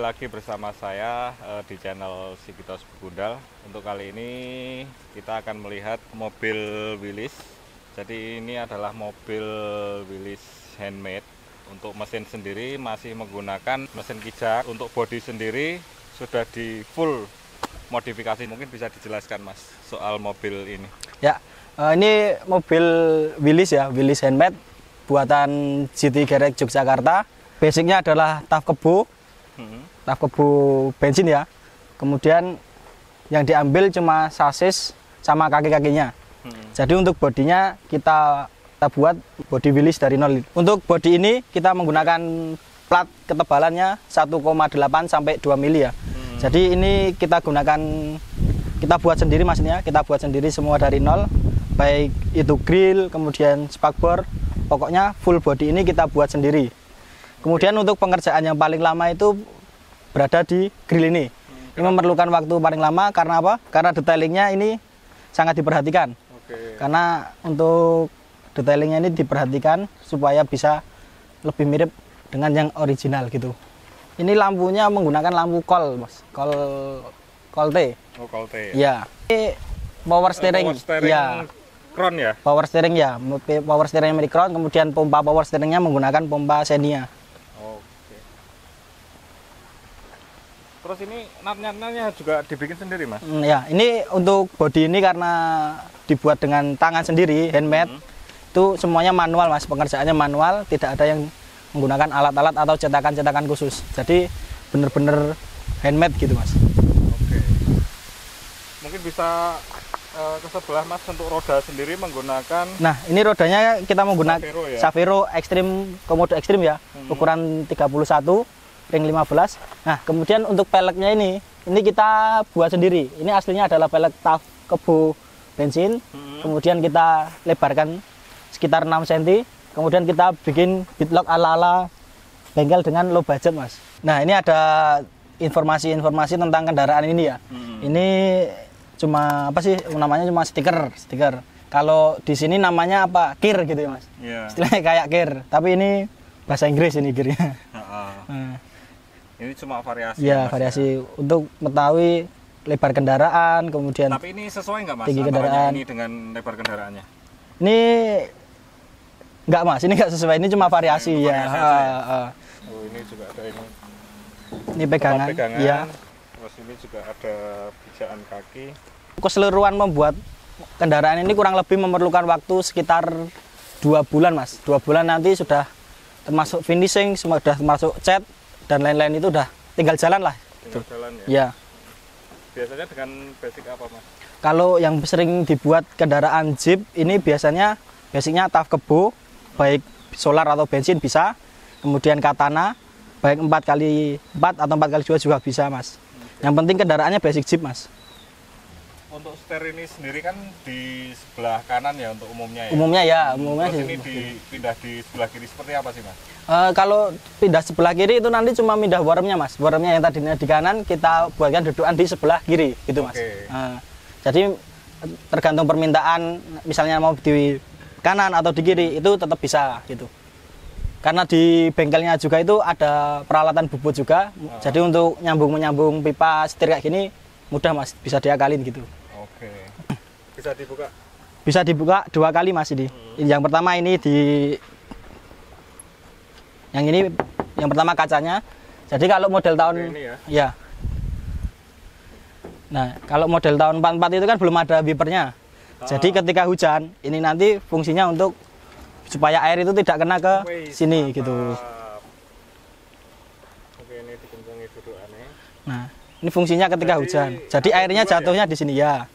lagi bersama saya di channel Sigitos Begundal. Untuk kali ini kita akan melihat mobil Willys. Jadi ini adalah mobil Willys handmade. Untuk mesin sendiri masih menggunakan mesin kijak. Untuk bodi sendiri sudah di full modifikasi. Mungkin bisa dijelaskan Mas soal mobil ini. Ya, ini mobil Willys ya, Willys handmade buatan GT Garage Yogyakarta. Basicnya adalah taf kebo bensin ya. Kemudian yang diambil cuma sasis sama kaki-kakinya. Jadi untuk bodinya kita buat bodi Willys dari nol. Untuk bodi ini kita menggunakan plat ketebalannya 1,8 sampai 2 mili ya. Jadi ini kita buat sendiri mesinnya, kita buat sendiri semua dari nol. Baik itu grill, kemudian spakbor, pokoknya full body ini kita buat sendiri. Kemudian untuk pengerjaan yang paling lama itu berada di grill ini. Ini memerlukan waktu paling lama karena apa? Karena detailingnya ini sangat diperhatikan. Karena untuk detailingnya ini diperhatikan supaya bisa lebih mirip dengan yang original gitu. Ini lampunya menggunakan lampu kol, Mas. Kol T. Oh, kol T. Ya. Ini power steering. Ya. Crown ya? Power steering ya. Power steering Crown, kemudian pompa power steeringnya menggunakan pompa Xenia. Terus ini nat-natnya juga dibikin sendiri Mas? Ya, ini untuk bodi ini karena dibuat dengan tangan sendiri, handmade. Itu semuanya manual Mas, pengerjaannya manual, tidak ada yang menggunakan alat-alat atau cetakan-cetakan khusus. Jadi benar-benar handmade gitu Mas. Oke. Mungkin bisa ke sebelah Mas, untuk roda sendiri menggunakan. Nah, ini rodanya kita menggunakan Savero, ya? Savero Extreme, komodo Extreme ya, ukuran 31 ring 15. Nah, kemudian untuk peleknya ini kita buat sendiri. Ini aslinya adalah pelek taf kebo bensin. Kemudian kita lebarkan sekitar 6 cm. Kemudian kita bikin bitlock ala-ala bengkel dengan low budget Mas. Nah, ini ada informasi-informasi tentang kendaraan ini ya. Ini cuma apa sih namanya, cuma stiker. Kalau di sini namanya apa? Kir gitu ya Mas. Istilahnya kayak kir, tapi ini bahasa Inggris ini kirnya. Ini cuma variasi. Ya, variasi untuk mengetahui lebar kendaraan, kemudian. Tapi ini sesuai nggak Mas? Tinggi kendaraan ini dengan lebar kendaraannya? Ini enggak Mas, ini enggak sesuai. Ini cuma variasi ya. Oh, ini juga ada ini. Ini pegangan. Ya. Terus ini juga ada pijakan kaki. Keseluruhan membuat kendaraan ini kurang lebih memerlukan waktu sekitar 2 bulan Mas. 2 bulan nanti sudah termasuk finishing, sudah termasuk cat dan lain-lain, itu udah tinggal jalan lah. Tinggal jalan ya? Ya. Biasanya dengan basic apa Mas? Kalau yang sering dibuat kendaraan Jeep ini basicnya taf kebo, baik solar atau bensin bisa. Kemudian katana, baik 4x4 atau 4x2 juga bisa Mas. Yang penting kendaraannya basic Jeep Mas. Untuk setir ini sendiri kan di sebelah kanan ya untuk umumnya ya? Umumnya Terus ini dipindah di sebelah kiri seperti apa sih Mas? Kalau pindah sebelah kiri itu nanti cuma pindah warmnya Mas. Warmnya yang tadinya di kanan kita buatkan dudukan di sebelah kiri gitu Mas. Jadi tergantung permintaan, misalnya mau di kanan atau di kiri itu tetap bisa gitu. Karena di bengkelnya juga itu ada peralatan bubut juga. Jadi untuk menyambung pipa setir kayak gini mudah Mas, bisa diakalin gitu. Bisa dibuka? Bisa dibuka 2 kali Mas ini. Yang pertama ini yang pertama kacanya. Jadi kalau model tahun ini ya. Nah, kalau model tahun 44 itu kan belum ada wipernya. Jadi ketika hujan, ini nanti fungsinya untuk supaya air itu tidak kena ke sini gitu. Oke, ini dikencangi dudukannya. Nah, ini fungsinya ketika hujan. Jadi airnya jatuhnya di sini ya.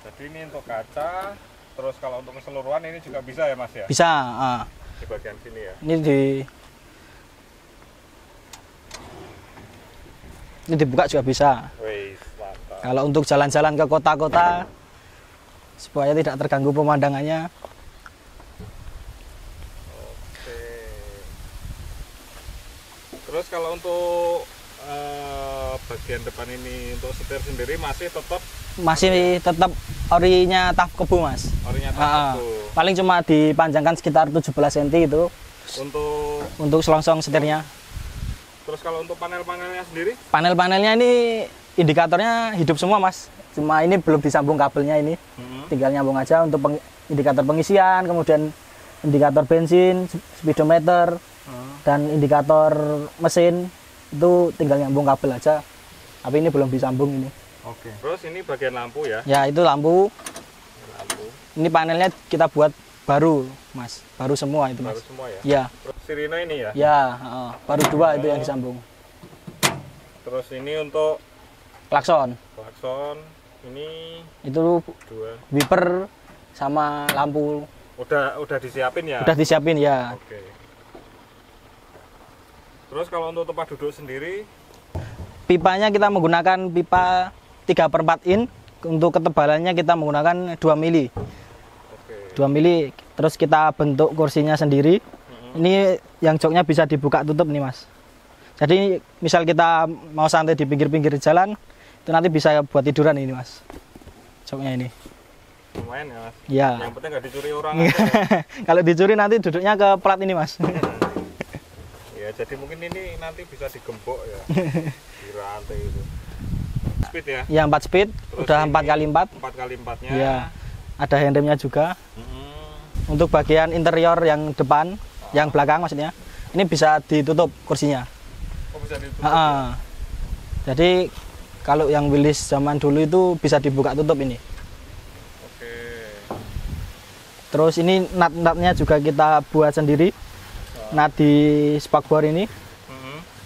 Jadi ini untuk kaca, terus kalau untuk keseluruhan ini juga bisa ya Mas ya? Bisa. Di bagian sini ya? Ini dibuka juga bisa. Kalau untuk jalan-jalan ke kota-kota supaya tidak terganggu pemandangannya. Oke. Terus kalau untuk bagian depan ini untuk setir sendiri masih tetap orinya taf kebo Mas. Orinya taf kebo. Paling cuma dipanjangkan sekitar 17 cm itu. Untuk selongsong setirnya. Terus kalau untuk panel-panelnya sendiri? Panel-panelnya ini indikatornya hidup semua mas. Cuma ini belum disambung kabelnya ini. Tinggal nyambung aja untuk indikator pengisian, kemudian indikator bensin, speedometer, dan indikator mesin. Itu tinggal nyambung kabel aja. Tapi ini belum disambung ini. Oke. Terus ini bagian lampu ya? Ya itu lampu. Ini panelnya kita buat baru mas. Baru semua itu mas. Baru semua ya? Ya. Terus sirine ini ya? Ya, baru 2 itu yang disambung. Terus ini untuk Klakson. klakson, ini Itu 2. wiper sama lampu. Udah disiapin ya? Udah disiapin ya. Oke. Terus kalau untuk tempat duduk sendiri? Pipanya kita menggunakan pipa 3/4 in. Untuk ketebalannya kita menggunakan 2 mili. Oke. 2 mili. Terus kita bentuk kursinya sendiri. Ini yang joknya bisa dibuka tutup nih mas. Jadi misal kita mau santai di pinggir-pinggir jalan, itu nanti bisa buat tiduran ini mas. Joknya ini. Lumayan ya mas? Ya. Yang penting nggak dicuri orang aja. Kalau dicuri nanti duduknya ke plat ini mas. Ya jadi mungkin ini nanti bisa digembok ya. Di rantai itu. Speed ya? Ya 4 speed. Terus udah 4x4. 4x4-nya. Ya. Ada handremnya juga. Untuk bagian interior yang depan, yang belakang maksudnya, ini bisa ditutup kursinya. Oh bisa ditutup. Jadi kalau yang Willys zaman dulu itu bisa dibuka tutup ini. Oke. Terus ini nut-nutnya juga kita buat sendiri. Nut di spakbor ini,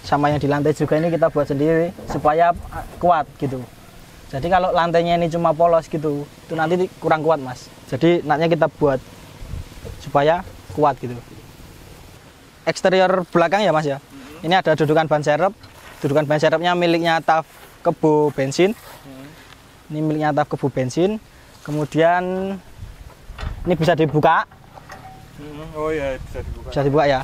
sama yang di lantai juga ini kita buat sendiri supaya kuat gitu. Jadi kalau lantainya ini cuma polos gitu, itu nanti kurang kuat mas. Jadi nutnya kita buat supaya kuat gitu. Eksterior belakang ya mas ya. Ini ada dudukan ban serep. Dudukan ban serepnya miliknya TAF Kebo Bensin. Ini miliknya TAF Kebo Bensin. Kemudian ini bisa dibuka. Oh iya bisa dibuka. Bisa dibuka ya.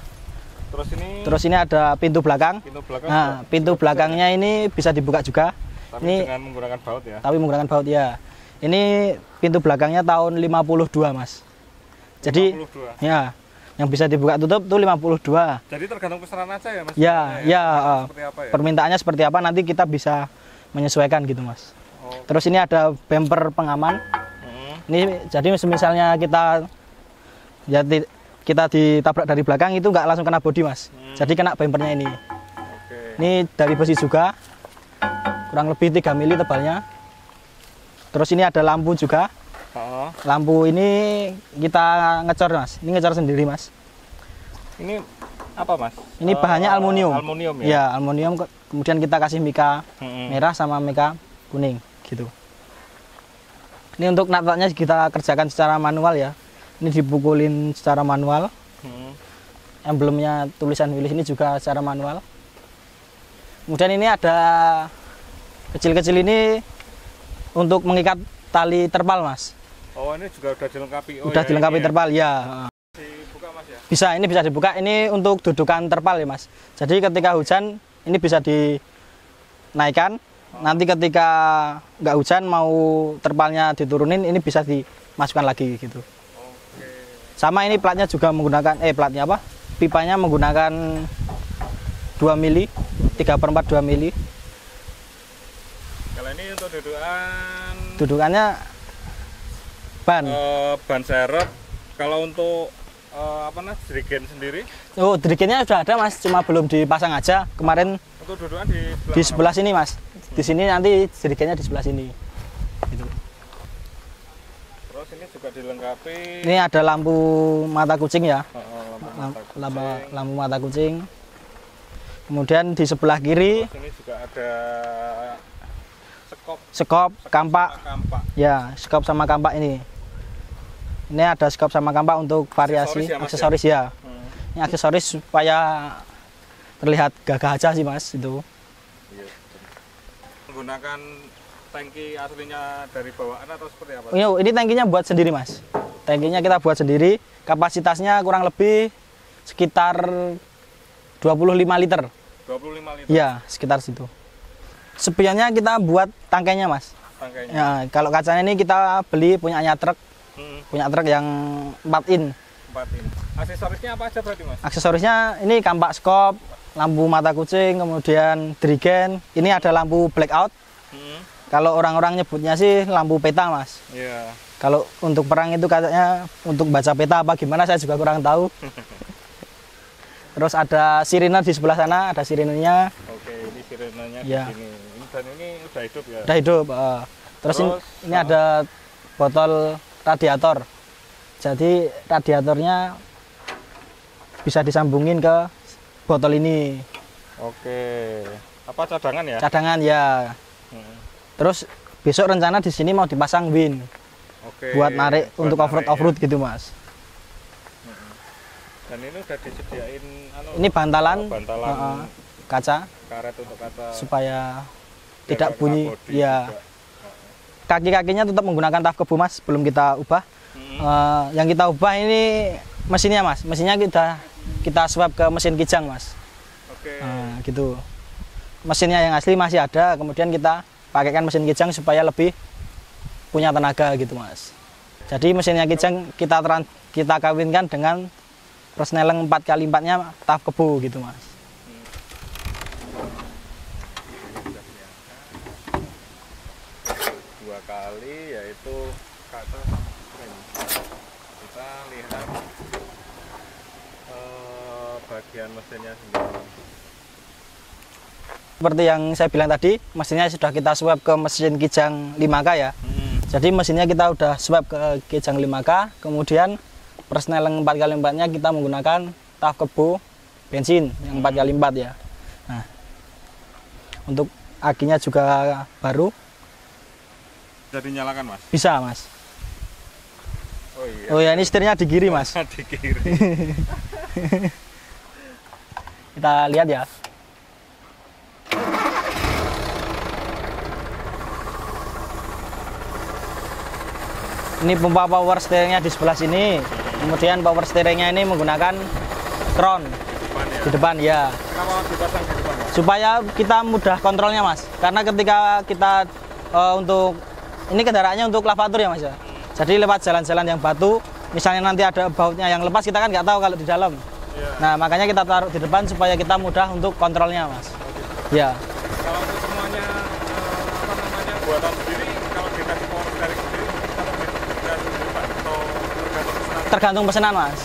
Terus ini ada pintu belakang. Pintu belakang. Nah, pintu belakangnya ini bisa dibuka juga. Tapi ini dengan menggunakan baut ya. Tapi menggunakan baut ya. Ini pintu belakangnya tahun 52 mas. Jadi 52. ya, yang bisa dibuka tutup tuh 52. Jadi tergantung pesanan aja ya mas. Ya, Seperti apa ya? Permintaannya seperti apa nanti kita bisa menyesuaikan gitu mas. Terus ini ada bumper pengaman. Ini jadi misalnya kita ditabrak dari belakang itu nggak langsung kena bodi mas. Jadi kena bumpernya ini. Ini dari besi juga, kurang lebih 3 mili tebalnya. Terus ini ada lampu juga. Lampu ini kita ngecor mas. Ini ngecor sendiri mas. Ini apa mas? Ini bahannya aluminium. Aluminium ya? Ya aluminium. Kemudian kita kasih mika merah sama mika kuning gitu. Ini untuk nut-nutnya kita kerjakan secara manual ya. Ini dipukulin secara manual. Emblemnya tulisan Willys ini juga secara manual. Kemudian ini ada kecil-kecil ini untuk mengikat tali terpal mas. Oh ini juga udah dilengkapi. Udah dilengkapi terpal ya. Dibuka mas ya? Bisa, ini bisa dibuka. Ini untuk dudukan terpal ya mas. Jadi ketika hujan ini bisa dinaikkan. Nanti ketika nggak hujan mau terpalnya diturunin ini bisa dimasukkan lagi gitu. Sama ini platnya juga menggunakan platnya apa? Pipanya menggunakan 2 mili, 3/4 2 mili. Kalau ini untuk dudukannya ban. Ban serep. Kalau untuk jerigen sendiri? Oh, jerigennya sudah ada mas, cuma belum dipasang aja. Kemarin untuk dudukan di sebelah sini mas. Di sini nanti jerigennya di sebelah sini. Gitu. Terus ini juga dilengkapi. Ini ada lampu mata kucing ya. Lampu mata kucing. Kemudian di sebelah kiri. Terus ini juga ada skop, kampak. Ya, skop sama kampak ini. Ini ada skop sama kampak untuk variasi aksesoris ya. Ini aksesoris supaya terlihat gagah aja sih mas itu. Menggunakan tangki aslinya dari bawaan atau seperti apa? Ini tangkinya buat sendiri mas. Tangkinya kita buat sendiri. Kapasitasnya kurang lebih sekitar 25 liter. 25 liter? Iya, sekitar situ. Spionnya kita buat tangkainya mas. Tangkainya? Ya, kalau kacanya ini kita beli punyanya truk. Punya truk yang 4 in. 4 in. Aksesorisnya apa aja berarti mas? Aksesorisnya ini kampak skop, lampu mata kucing, kemudian drigen. Ini ada lampu blackout. Kalau orang-orang nyebutnya sih lampu peta, Mas. Iya. Kalau untuk perang itu katanya untuk baca peta apa gimana saya juga kurang tahu. Terus ada sirine di sebelah sana, ada sirinenya. Oke, ini sirinenya Ya. di sini. Dan ini udah hidup ya? Udah hidup. Terus ini ada botol radiator. Jadi radiatornya bisa disambungin ke botol ini. Oke. Apa cadangan ya? Cadangan ya. Terus besok rencana di sini mau dipasang win. Oke. Buat narik untuk off-road gitu, Mas. Dan ini udah disediain Ini bantalan, bantalan kaca karet untuk kaca supaya biar tidak nggak bunyi. kena bodi Ya. juga. Kaki-kakinya tetap menggunakan taf kebu, Mas, belum kita ubah. Yang kita ubah ini mesinnya, Mas. Mesinnya kita swap ke mesin kijang, Mas. Oke. Gitu. Mesinnya yang asli masih ada, kemudian kita pakaikan mesin kijang supaya lebih punya tenaga gitu, Mas. Jadi mesinnya kijang kita kawinkan dengan persneleng 4x4-nya taf kebu gitu, Mas. Dua kali yaitu kaca frame. Kita lihat bagian mesinnya sendiri. Seperti yang saya bilang tadi, mesinnya sudah kita swap ke mesin kijang 5K ya. Jadi mesinnya kita udah swap ke kijang 5K, kemudian persneleng 4x4-nya kita menggunakan taf kebu bensin yang 4x4 ya. Nah, untuk akinya juga baru. Jadi nyalakan, Mas? Bisa, Mas. Oh iya. Oh ya, ini setirnya di kiri, Mas. Di kiri. Kita lihat ya. Ini pompa power steeringnya di sebelah sini. Kemudian power steeringnya ini menggunakan crown Di depan ya? di depan ya. Kenapa dipasang di depan, Mas? Supaya kita mudah kontrolnya, Mas. Karena ketika kita untuk ini kendaraannya untuk lavatur ya, Mas ya. Jadi lewat jalan-jalan yang batu, misalnya nanti ada bautnya yang lepas, kita kan nggak tahu kalau di dalam. Iya. Nah, makanya kita taruh di depan supaya kita mudah untuk kontrolnya, Mas. Ya. Kalau untuk semuanya buatan sendiri, kalau dikasih power steering sendiri, kalau dikasih di depan atau tergantung pesanan? Tergantung pesanan, Mas.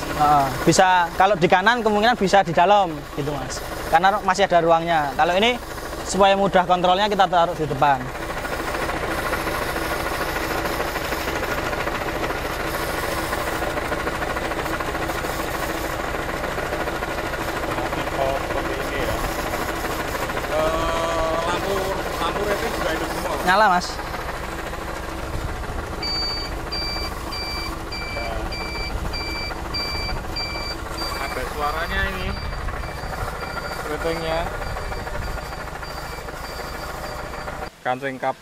Bisa kalau di kanan kemungkinan bisa di dalam gitu, Mas. Karena masih ada ruangnya. Kalau ini supaya mudah kontrolnya kita taruh di depan. Oh, seperti ini ya. Lampu rating juga hidup semua, Mas? Nyala, Mas. Ada suaranya ini, ratingnya. Kancing kap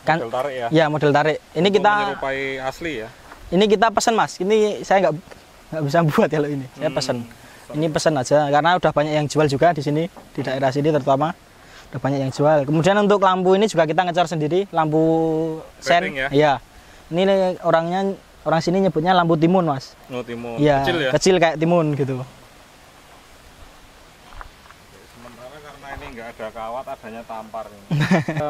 model tarik ya? Ya, model tarik. Ini Untuk kita menyerupai asli ya? ini kita pesan, Mas. Ini saya nggak bisa buat kalau ini. Saya pesan. Ini pesan aja karena udah banyak yang jual juga di sini, di daerah sini terutama. Udah banyak yang jual. Kemudian untuk lampu ini juga kita ngecor sendiri, lampu sen. Rating ya? Iya. Ini orang sini nyebutnya lampu timun, Mas. No, timun. Iya, Kecil ya? kecil kayak timun gitu. Sementara karena ini nggak ada kawat, adanya tampar ini.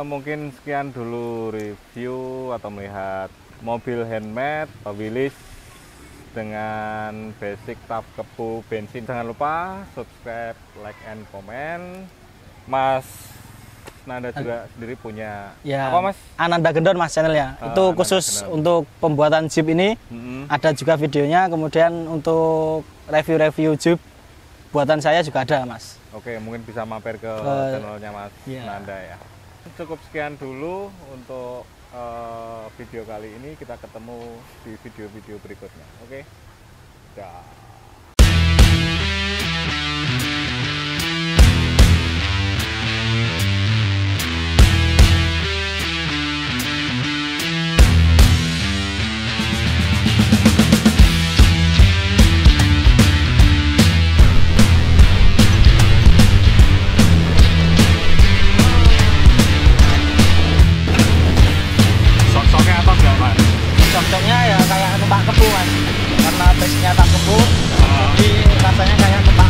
Mungkin sekian dulu review atau melihat mobil handmade Willys dengan basic taf kebu bensin. Jangan lupa subscribe, like, and comment. Mas Nanda juga sendiri punya Ya. apa, Mas? Ananda Gendon, Mas, channelnya. Itu Ananda khusus Gendon. untuk pembuatan Jeep ini. Mm-mm. Ada juga videonya. Kemudian untuk review-review Jeep buatan saya juga ada, Mas. Oke, mungkin bisa mampir ke channelnya Mas Nanda ya. Cukup sekian dulu untuk video kali ini. Kita ketemu di video-video berikutnya. Oke. Dah. Sok-soknya atas nggak, Mas? Cocoknya ya kayak numpak kebu, Mas. Karena basicnya tak kebu, jadi rasanya kayak numpak